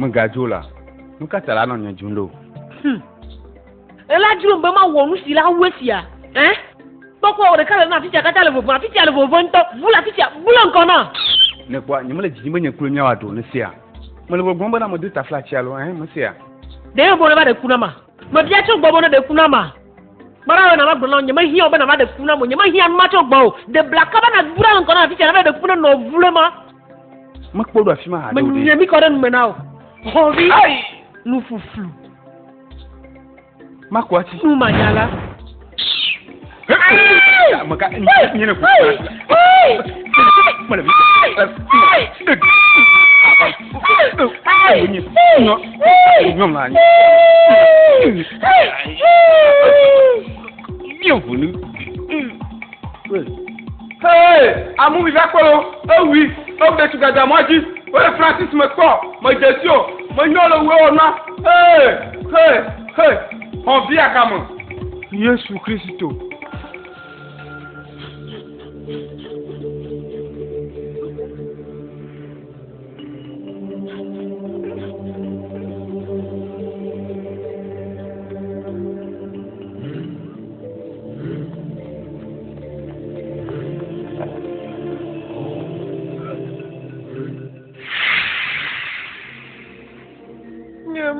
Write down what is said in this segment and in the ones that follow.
Mgajola. Mkatala no nyajundo. Ela juro mbe ma wonu si la wesia. Toko o de kala na fitia kata le vovo, fitia le vovo nto, vula fitia, bula nkona. Ne kwa nyimele jijimbe nyekulu nya wado ne sia. Mele bo gomba na mo de tafla chialo, musia. De bo le ba de kunama. Ma bia cho gbo bo na de kunama. Mara na ma gbona nyema hi oba na ma de kunama, nyema hi an ma cho gbo. De black ba na vula nkona fitia na de kuna no vula ma. Ma kpodo afima ha de. Ma nyemi ko de nu na o. Hovi. Nu fuflu. Ma kwati. Nu manyala. Maka nyene ku. Mala bi. Hey, amu mi vakolo. Oh oui, oh de tugada moji. Oh Francis me ko, mo jesio, mo nyolo we ona. Hey. On vit à Cameroun. Yesu Christo.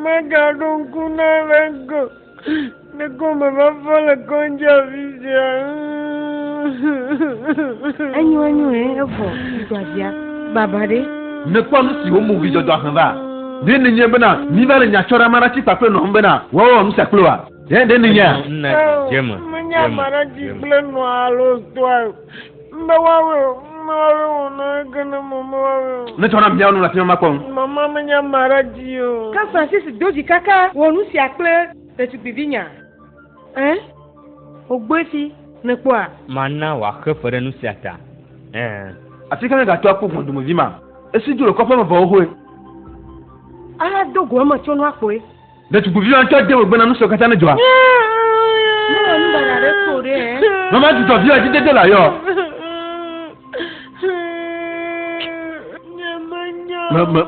Magado kuna vengo. Ne come va fa la conja visia. Anyu evo idwazia babade. Ne kwa no si wo mu video do ahanba. De ne nye bena ni ba le nya chora mara ti pape no mbena. Wo no saklo a. De ne nya. Jema. Manya mara ti ple no alo to. Mbawawe. Ne tona mbia no la fima makon. Mama menya maradio. Ka Francis doji kaka wonu si akle tetubivinya. Ogbefi ne kwa. Mana wa khefere nu siata. Afika ga to akoko ndumo vima. Esi duro ko fama ba oho. Ala dogo ma chono akoe. De tu buvio anto de ogbe na nu so kata na joa. No ndara re kore. Mama tu to vio ati de la yo.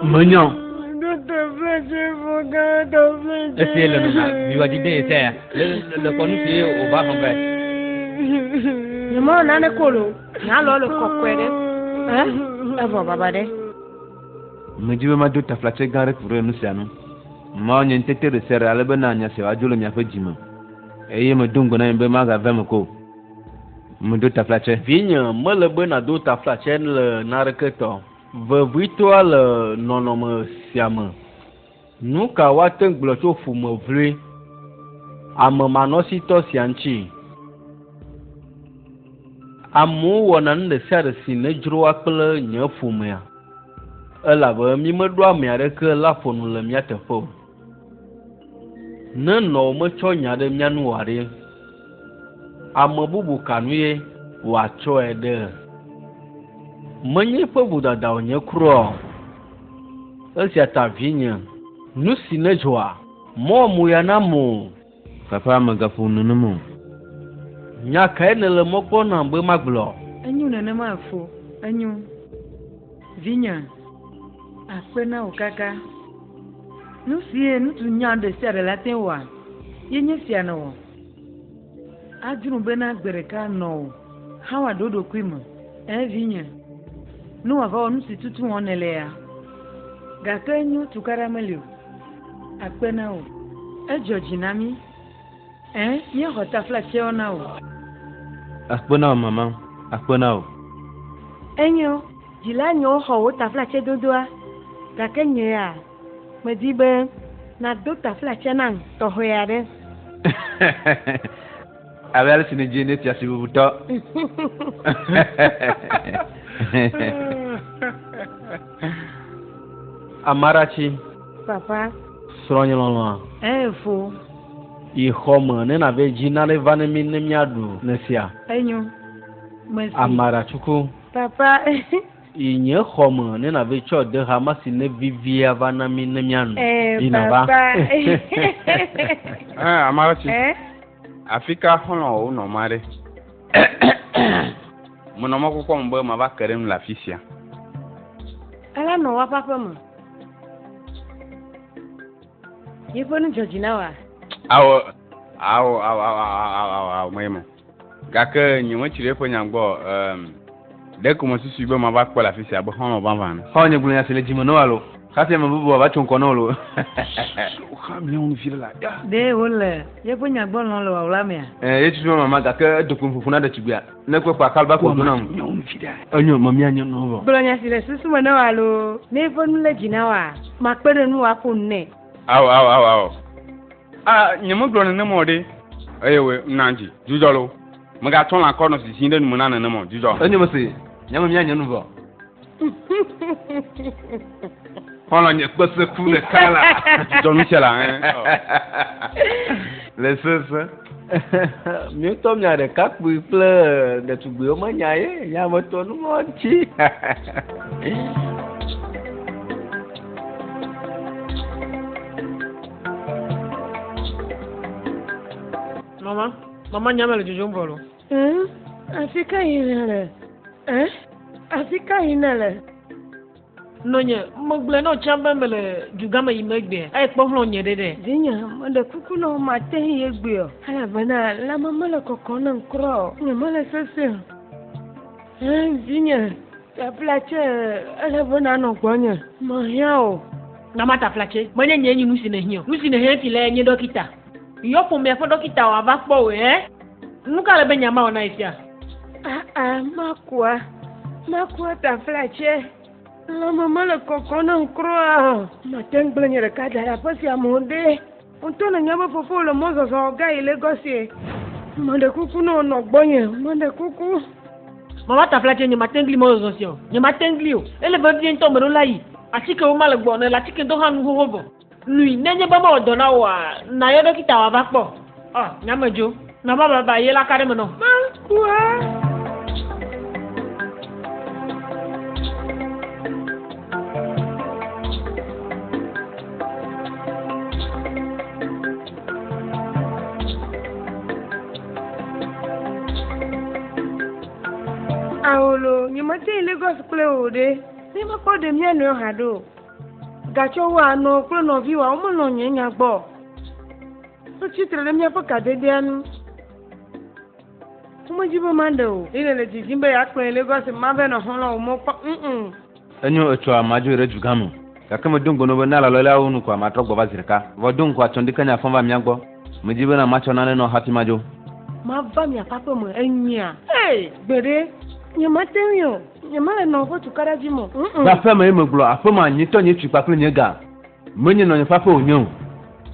Manya. Ese le no biwa di de ese. Le konu ti o ba fon be. Ni mo na ne kolo. Na lo kokwere. Avo babade. Mjibe ma do taflache gare kure no sianu. Ma onye ntete de sere alebe na anya se wajulo mi afa jima. Eye me dungo na mbe ma ga vem ko. Mo do taflache. Vinya melebe na do taflache le nareketo. Vevitoa le nɔnɔme sia me. Nu ka woate gblɔ tso fume vli amemanɔsitɔ sia ŋuti. Amewo wɔna nu ɖe sia ɖe si ne dzroa kple nye fumea. Elabe mi meɖo ame aɖeke la ƒonu le mía teƒe o. Ne nɔwo metsɔ nya ɖe mía nu aɖe, ame bubu ka nu ye wòatsɔe ɖe. Menye ƒe vodadawo nye kura. Esia ta vinye. Nu si ne dzɔa, mɔ mu ya na mo. Papa megafu nunumu. Nya kae ne le mɔ kpɔna be magblɔ. Enyu nenema fo. Enyu. Vinye. Akpe na wo kaka. Nu sie nutu nya de sia de la ten wa. Ye nye sia na wo. Adunu bena gbereka no. Hawa dodo kwima. Vinye. Nu wa va nu si tutu onele ya. Gake nyu tukara melio. Akpe na wo. George nami. Míexɔ taflatsewo na wo. Akpe na wo mama. Akpe na wo. Enyo. Dzila nyewo xɔ wo taflatse dodoa. Gake nye ya. Medi be na do taflatse na tɔxɛ aɖe. Abe ale si ne dzi ne tia si bubutɔ. Amaratsi. Papa. Srɔ̃nyelɔlɔa. Fo. Yi xɔme ne na be dzi na ɖe va ne mi ne míaɖu ne sia. Enyo. Merci. Amaratsuku. Papa. Yi nye xɔme ne na be tsɔ de hama si ne vivia va na mi ne míanu. Yina va. Papa. Amaratsi. Afika xɔlɔ wo nɔma ɖe. Menɔmɔ kɔkɔ be ma va ke ɖe nu le afisia. Ala nɔ wa papa me. Ye ponu jojina wa. Awo memo. Gake nyi mo chire po nyangbo dès que mo susu be ma ba kpɔ le afisia be xɔlɔ ba va ne. Xɔ nye gblɔ nya se le dzime no alo. Kafi me bubu va tso nkɔ lo. Xa mi on fi la. De wole, ye po nyagbo no lo wala mea. Ye tu mama gake dokun fufu na de tubia. Ne ko pa kalba ko do na. Mi on fi da. Onyo mami anyo no bo. Gblɔ nya si le susu me na wa lo. Ne ponu le dzina wa. Ma kpe de nu wa ko ne. Awo. Nye mo gblɔ ne mo de. Ewe nanji, jujolo. Me ga ton la kono si sinde nu na ne mo, jujo. Onyo mo se. Nyama mi anyo no bo. Voilà, n'y a pas ce coup de cala. Don Michel, hein. Laissez ça. Mieux tom nya Ɖeka kple ɖetugbiwo menya ye, nya me to nu ŋɔti. Mama nya me le jojo mbolo. Afika yinele. Afika yinele. Nonye, mogble no chamba mele dugama Eʋegbe. Ai kpoflo nye dede. Zinya, mande kuku no mate Eʋegbe. Ala bana la mama le kokona nkro. Nyama le sese. Zinya, ta plache ala bana no kwanya. Mahia. Na mata plache. Mwenye nyenyi nusi ne hio. Nusi ne hio file nye dokita. Yopo me fo dokita wa ba kpo we. Nuka le be nyama ona isia. Makwa ta plache. La mama le kokona nkroa. Matengble nye Ɖeka da la pasi amonde. Ontona nyama fofo le mozozo ga ile gosie. Mande kuku no gbonye, mande kuku. Mama ta plache nye matengli mozozo sio. Nye matengli o. Ele be bien tombe no lai. Atike o male gbone la tike do hanu hobo. Lui nenye ba ma odona wa na yo dokita wa ba kpo. Nyama jo. Na baba ye la kare me no. Makwa. Aolo, nyamate Lagos kple ode. Ni ma ko de mi no hado. Gacho wa no kple no vi wa o mo no nyenya gbo. So chitre le mi afa kadede anu. Mo jibo mando. Ile le jimbe ya kple Lagos ma be no hono o mo pa. Enyo eto amajo re jugamo. Kakame dungo no na la lola unu kwa matrok baba zirika. Vodun kwa chondika nya famba mi agbo. Me jibe na macho na no happy majo. Ma ba mi papa mo enya. Gbere. Nyamate yo. Nyamale no fo tukara jimo. Ba fa me gblo afoma nyi to nyi twipa kle nyega. Menye no nyefa fa onyo.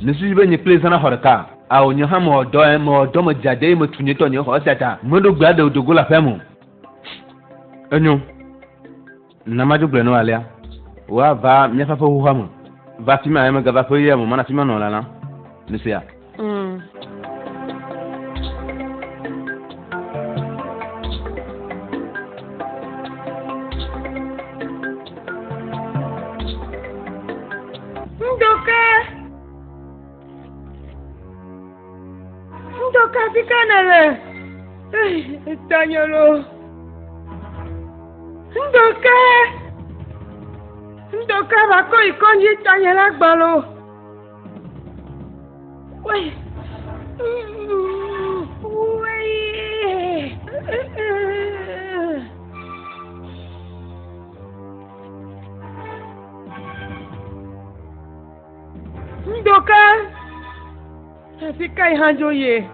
Nesu be nyi place na horika. A onyo ha mo do mo jade mo tunye to nyi ho seta. Modo gbada odogola fa mo. Enyo. Na majo gble no alia. Wa va mi fa fa hu ha mo. Va fi ma me ga va fa ye mo mana fi ma no la na. Nisia. Ndoka fikanele. Tanyolo. Ndoka bako ikonji tanyela gbalo. Wei. Ndoka. Afika ihanjoye.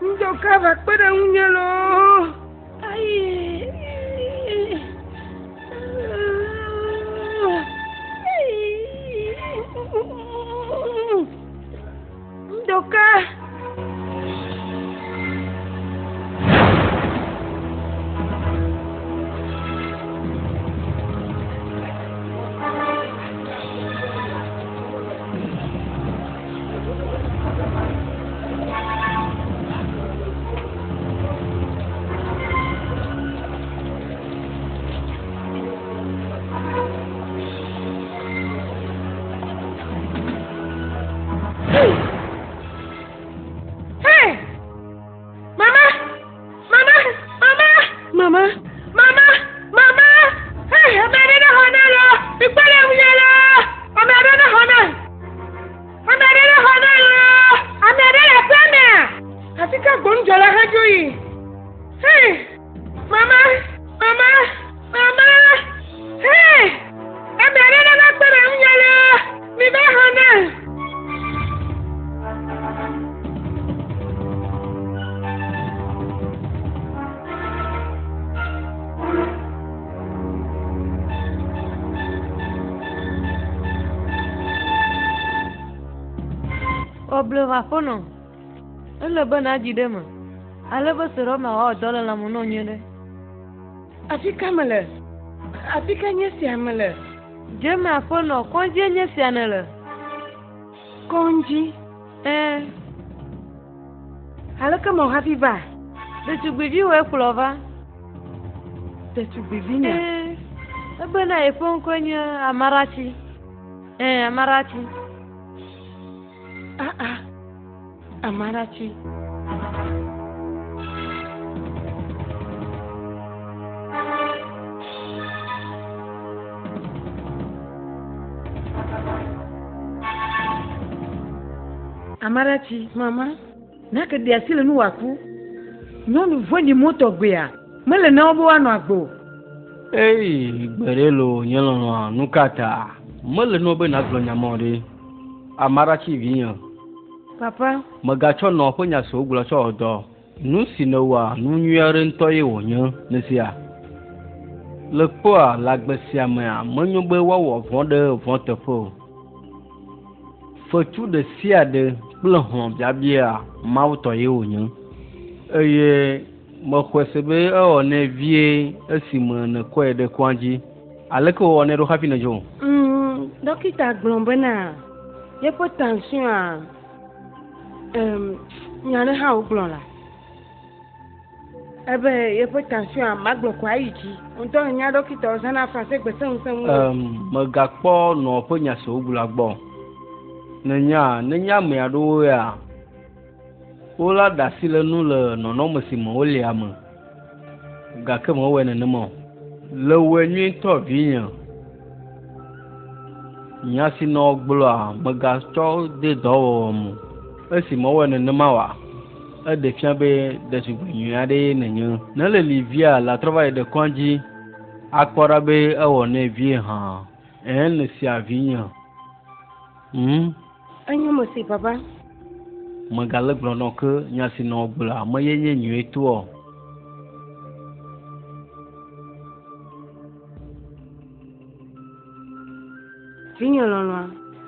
Ndoka va kpere nwunye lo. Ndoka. Ikpele unyala. Amerere hona. Amerere hona. Amerere peme. Atika gonjola hajui. Hey. Mama. Hey. Amerere na pele unyala. Miba hona. Oble va fono. Elle bana jidema. Ale ba sero ma o dola la muno nyele. Afika mele. Afika nyesi amele. Jema fono konji nyesi anele. Konji. Ale kama habiba. De tugbivi we flova. De tugbivi nya. Bana efon konya amarachi. Amarachi. Amarachi. Amarachi, mama. Naka dia sile nu waku. Nyonu voni moto gbea. Mele na obo anu agbo. Gberelo nyelo nukata. Mele no be na glo nyamore. Amarachi vinyo. Papa. Magacho no ponya so oglo cho odo. Nu sinowa nu nyuere ntoye wonyo nesia. Le po a la gbesia me a menyo be wɔwɔ vɔn de vɔn tefo. Fotu de siade kple hɔn biabia mawu tɔye wonyo. Eye me xɔse be ewɔ ne vie esime ne kɔe de kɔdzi. Aleke wɔ ne ɖo hafi ne dzo? Dɔkita gblɔ bena yeƒe tension a nyane hã wogblɔ la. Ebe yeƒe tension a magblɔ ko ayi dzi. Ŋutɔ nya dɔkita ɔzana fase gbese ŋusẽŋu. Megakpɔ nɔ ƒe nya si wogblɔ gbɔ. Nenya ame aɖewo ya wola da asi le nu le nɔnɔme si me wole ame. Gake mewɔe nenema. Le wɔe nyuitɔ vinye. Nya si nɔ gblɔa megatsɔ de dɔwɔwɔ me. Esi mewɔe nenema wa. Eɖe fia be ɖetugbi nyui aɖe nenye. Ne le li via la trɔ va yi ɖe kɔdzi. Akpɔ ɖa be ewɔ ne vie hã. Ne sia vinye. Enyo me si papa. Megale gblɔ nɔ ke nya si nɔ gblɔa me ye nye nyui toa. Vinye lɔlɔa.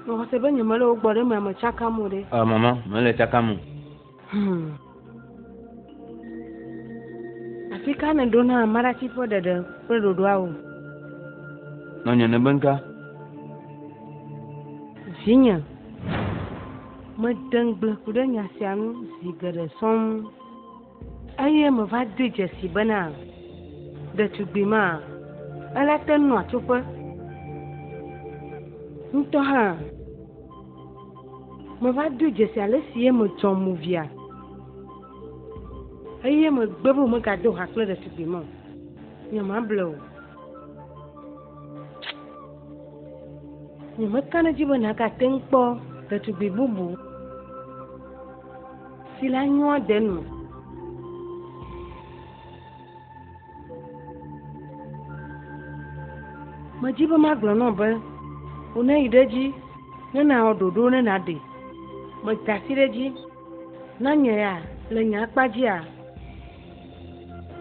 Mɔgɔse be nyemele wo gbɔ ɖe me ame tsakamu ɖe. Mama, mele tsakamu. Afika ne ɖo na Amarachi ƒe ɖeɖe kple ɖoɖoawo. Nɔnye ne be nka. Vinye. Mede gble ku ɖe nya sia nu zi geɖe sɔŋ. Eye me va do dzesi bena ɖetugbi ma ele te nɔ atsoƒe. Ŋutɔ hã me va do dzesi ale si ye me dzɔ mu via. Eye me gbe be megado ha kple ɖetugbi ma. Nyemable o. Nyemeka ne dzi be nagate ŋu kpɔ ɖetugbi bubu si la nyɔ de nu. Medzi be magblɔ nɔ be wone yi ɖe dzi ne nawɔ ɖoɖo ne naɖe. Meda asi ɖe dzi na nye ya le nye akpa dzia.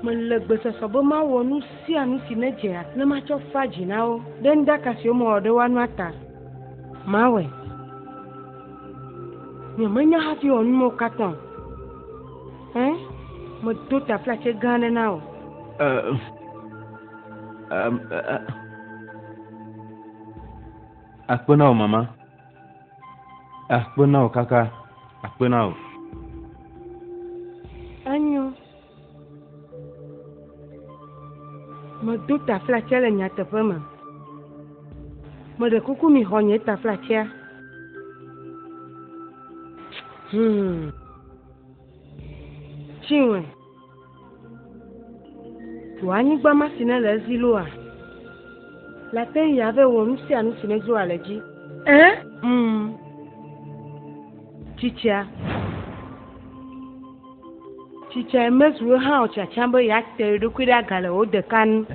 Mele gbesɔsɔ be mawɔ nu sia nu si ne dzea ne matsɔ fa dzi na wo ɖe nuɖaka siwo mewɔ ɖe woanu ata. Mawɔe. Nyemenya hafi wɔ numewo katã. Medo taflatse gã aɖe na wo. Akpe na wo mama. Akpe na wo kaka. Akpe na wo. Anyo. Medo taflatse le nyateƒe me. Meɖe kuku mi xɔ nye taflatsea. Chinwe. Tu anyigba ma si ne le ezi loa. La peine y avait un si à nous si nous à l'éji. Hein? Chicha. Chicha mes wo ha o cha chambo ya tere do kwida gale o de kan.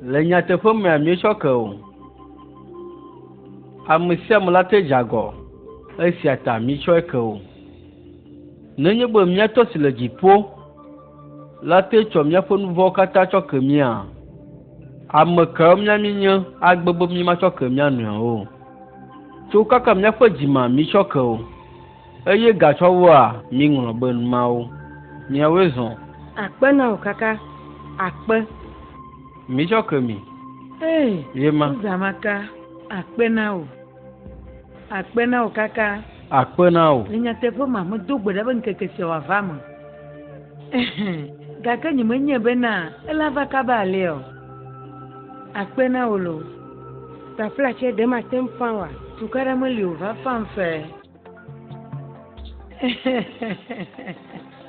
Le nya te fo me Míexɔ ke o. Amisia mla te jago. Esia ta Míexɔ ke o. Nenye be míatɔ si le dziƒo la te tsɔ míaƒe nu vɔwo katã tsɔ ke mía. Ame kewo míami nye agbe be mí matsɔ ke mía nɔewo. Tso kaka míaƒe dzima Míexɔ ke o. Eye gatsɔwoa míŋlɔ be numawo. Míawoe zɔ. Akpe na o kaka. Akpe. Míexɔ ke mi. Yema. Zamaka. Akpe na o. Akpe na o kaka. Akpe na o. Nya te fo ma mo do gbe be nkeke se wa va mo. Gake nyi menye be na ela va ka ba le o. Akpe na o lo. Ta flache de ma tem fan wa. Tukara mo li o va fan fe.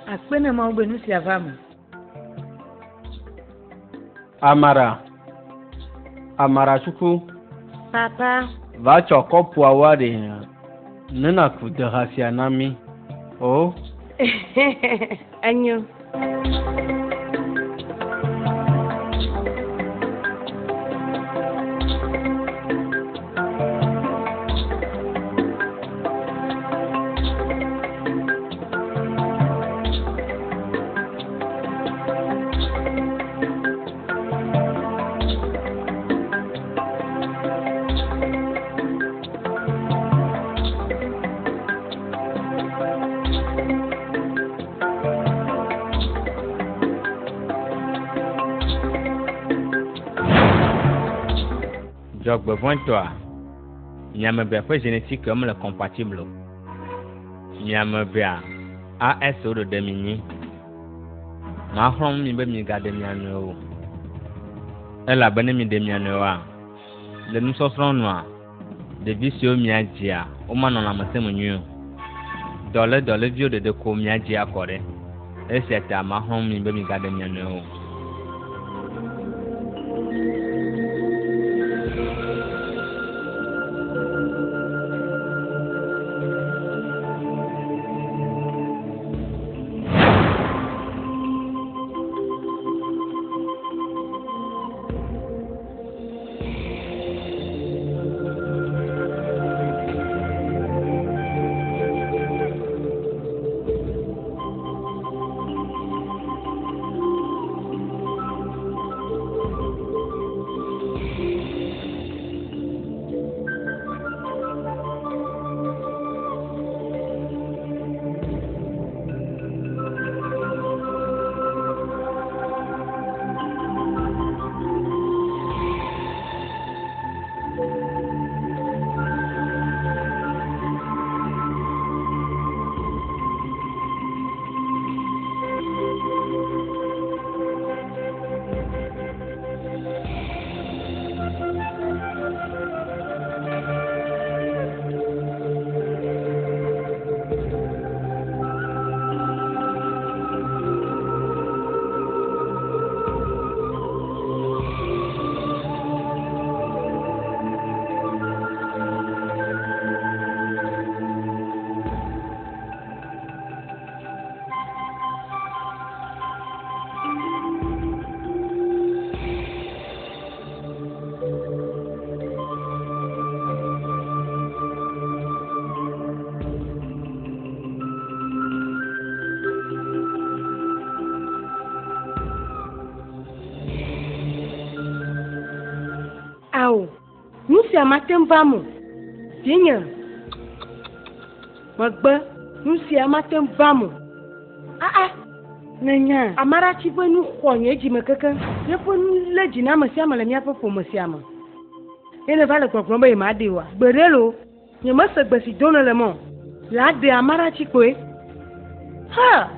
Akpe na ma o be nu si ava mo. Amara chukwu. Papa. Va tsɔ kɔpu awa de nena ku de hasia na mi. Oh. Anyo. Jogbe vɔntɔa, nyamebea ƒe génétique mele compatible. Nyamebea AS wo ɖeɖe mi nyi. Maxlɔm mi be mi gaɖe mia nɔewo. Elabene mi ɖe mia nɔewoa, le nusɔsrɔ̃ nua, ɖevi siwo miadzia, womanɔ lãmesẽ me nyuie o. Dɔleviwo ɖeɖe ko miadzia kɔ ɖe. Esia ta maxlɔm mi be mi gaɖe mia nɔewo. Nusia matem vamo. Dinha. Magba. Nusia matem vamo. Nanya. Amara chive nu khonye jime kaka. Yepo lédzinamewo siame le miaƒe ƒome siame. Ele va le gbɔgblɔm be ye ma ɖe wa. Gbeɖelo. Nye mese gbe si do le mɔ. La ɖe amara chi koe. Ha.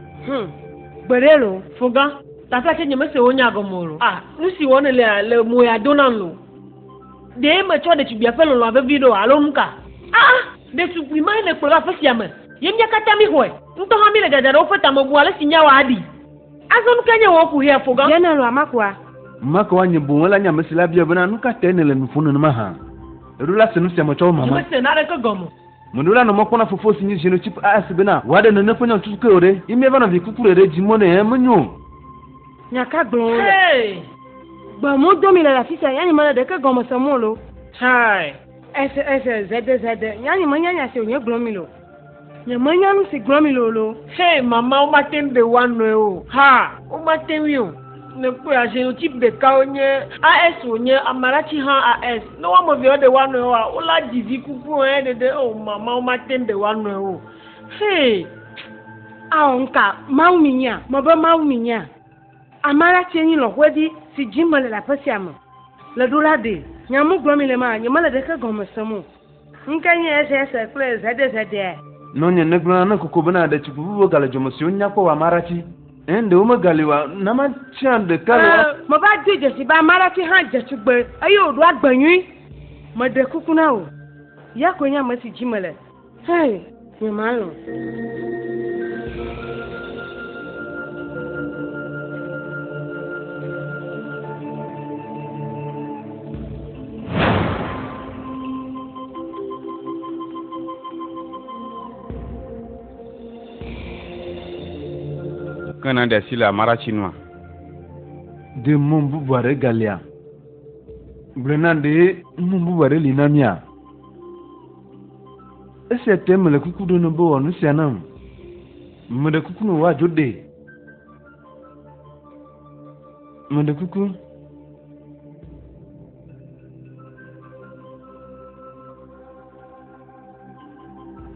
Gbeɖelo. Foga. Tafla che nye mese wo nya gɔmɔ o. Nu si wɔne le mo ya do na lo. De me tsɔ ɖetugbia ƒe lɔlɔ vevi ɖo alo nuka. Ɖetugbi ma le kplɔ aƒe sia me. Yemia kata mi hoe. Nto ha mi le dada ro feta mo bu ale sinya wa adi. Aso nu kanye wo ku hia foga. Yana lo amakwa. Maka wanye bu wala nya mesila bia bana nuka tenele mfunu numa ha. Rula senu sia mo chawo mama. Mese na re ko gomo. Mundula no mokona fofo sinyi jino chip asibena. Wade no nefonya tutuke ore. Ime bana vikukure re jimone e munyo. Nyaka glon. Hey. Ba mo domi la afisia yani mala de ka gomo samolo. Hai. Ese zede. Yani manya se onye glon mi lo. Nye manya nu si glon mi lo. Hey mama o matembe wanu e o. Ha, o matemwi o. Ne po ya je o type de ka onye AS onye Amarachi ha AS. No wa mo vi o de wanu e o. O la divi kuku e de o mama o matembe wanu e o. Hey. Onka mauminya, moba mauminya. Amarachi enyi lo wedi si jimole la pasiamo. Le dola de. Nyamu glomi le ma, nyamala de ka gomo samu. Nkanye ese kple zede. Nonye negna na kokobana da chibubu gala jomosi onya ko Amarachi. Ende o magaliwa na ma chande kala. Mo ba dije si ba Amarachi ha je tugbe. Ayo odu agbanyu. Mo de kukuna o. Ya ko nya ma si jimole. Hey, nyamalo. Kana da sila Amarachi noa. De mon bubuare galia. Brenande mon bubuare linamia. Ese temele kukudo no bo onu sianam. Mede kuku no wa jode. Mede kuku.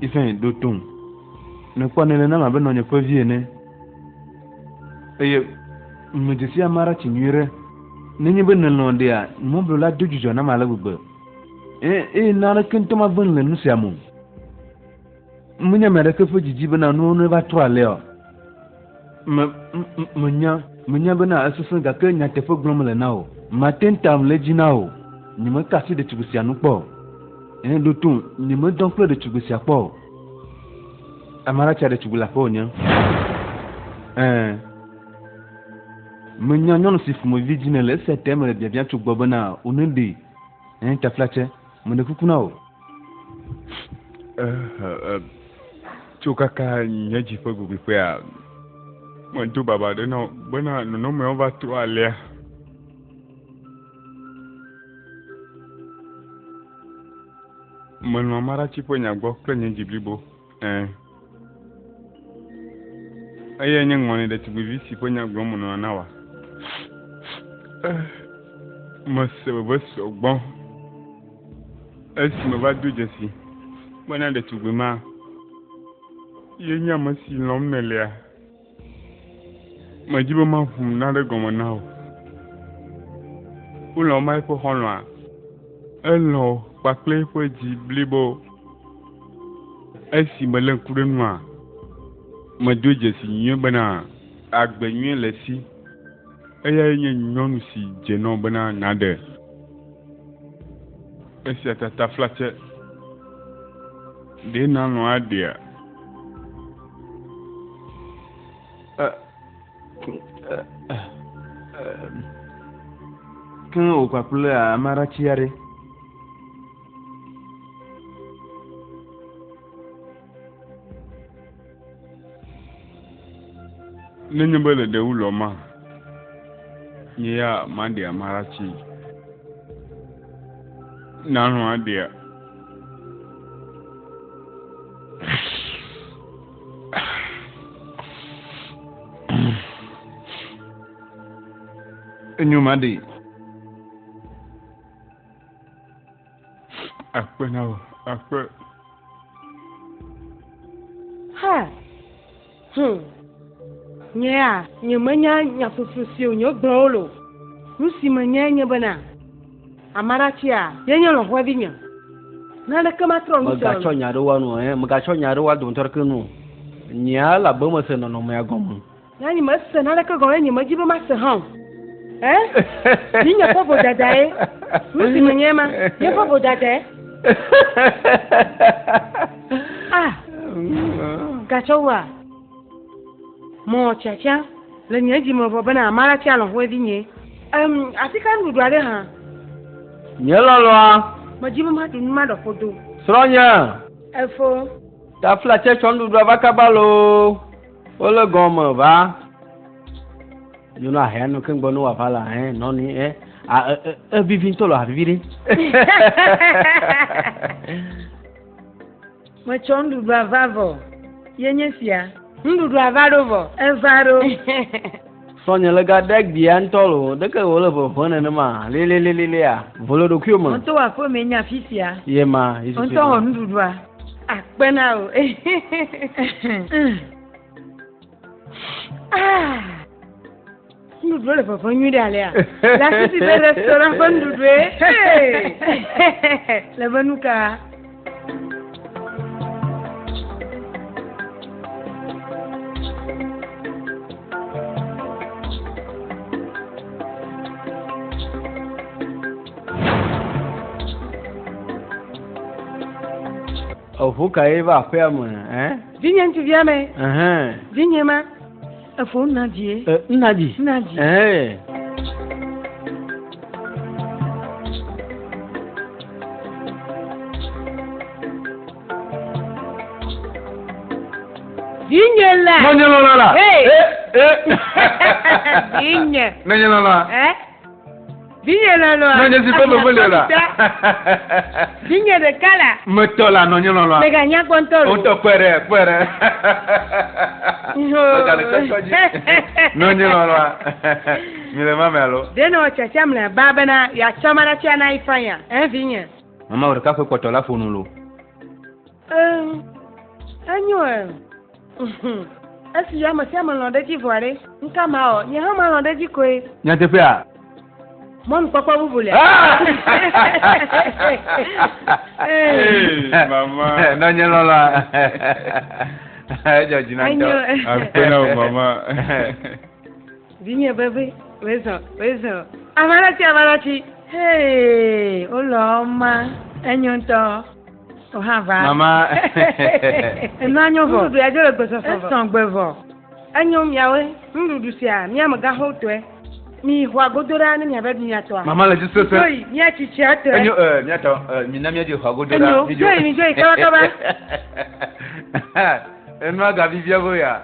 Ifen dotum. Ne kwa nele na mabe no nye povie ne. Eye mjesi Amarachi nyuie nenye benel no dia mo blola dojujo na mala gbegbe na na kentoma benle nusiamu munya mere ke fo jiji bena no no ba to ale o munya bena asusun ga ke nya tefo glomle na o matentam lejina o ni mo kasi de tugusia no po dotun ni mo don kle de tugusia po Amarachi de tugula po nya Menya nyon si fumo vidine le septembre bien tu gbobana onundi ta flache mone kukuna o Chukaka nyaji fa gubi fa Mwantu baba de no bana no me on va to aller Mon Amarachi po nya gbo kle nyaji blibo Aye nyang ngone de tubi si po nya gbo mo no nawa Mose boso bon Esi me va du jesi Bana de tuguma Yenya masi lomnelea Majibo ma fum na de gomo nawo Ulo mai po honwa Elo pakle po ji blibo Esi melen kurenwa Ma du jesi nyo bana agbe nyo lesi Aya yenye nyonu si jeno bana nade Esi tata flache De nano adia Kan o kwa kple Amarachi yare Nenye bele de ulo ma Ya mandi Amarachi Nano adia Enyumadi Akpe nawo akpe Ha. Nya, nyemanya nyafufusi onyo gbolo. Nusi manya nyebana. Amarachi a, yenye lo hwadinya. Na le kama tro nusi. Magacho nyaro wanu magacho nyaro wa don torkenu. Nya la bomo se no me agom. Yani masa na le ka go yenye majibe masa han. Ninya popo dadae. Nusi manyema, ye popo dadae. Gachowa. Mo chacha. Le nyeji mo bo bana amara ti alon we dinye. Atika ndudu ade ha. Nyelolo. Mo jibo ma dun ma do fodo. Sronya. Efo. Ta flache chondudu avakabalo. Ole gomo va. You know I no can go no avala no ni vivin tolo ha vivire. Mo chondu do avavo. Yenyesia. Ndu do avaro evaro. Sonya lega dek bian tolo de ke wole bo fone na ma le ya. Volo do kyo mo. Onto wa fo me nya afisia. Ye ma isu. Onto ndu do a. Akpena o. Nous devons le faire venir d'aller. La suite du restaurant pour nous deux. Hey, la bonouka. Oh, vous qu'avez va faire moi, hein? Viens, tu viens mais. Viens ma. Faut Nadie. Nadie. Nadie. Eh. Vigne là. Non, là. Hey. Vigne. Non, là. Vigne là. Non, je suis pas le voler là. Vigne de cala. Me tola, non, là. Me gagna contolo. On te puere. Non, là. Mire mamelo. Deno chachamla babana ya chamara chana ifanya. Vigne. Mama urika kwe kwa tola funulo. Anyo. Asi ya masiama londe jivoare. Nkama o, nye hama londe jikoe. Nyatepea. Mon papa bubule. Mama. Non, là. Apena mama. Vigne bébé. Wezo. Amarachi. Hey, oloma. Enyonto. Ohava. Mama. Enanyo vo. Ndu ya jole gbeso fo. Songbevo. Anyom yawe. Ndu sia. Mi amaga hotwe. Mi hwa godora ni mi abedu ni atwa. Mama la juste ça. Oi, ni achichi atwa. Enyo nyato minamia di hwa godora. Enyo, joy kaba. Enwa ga bibia boya.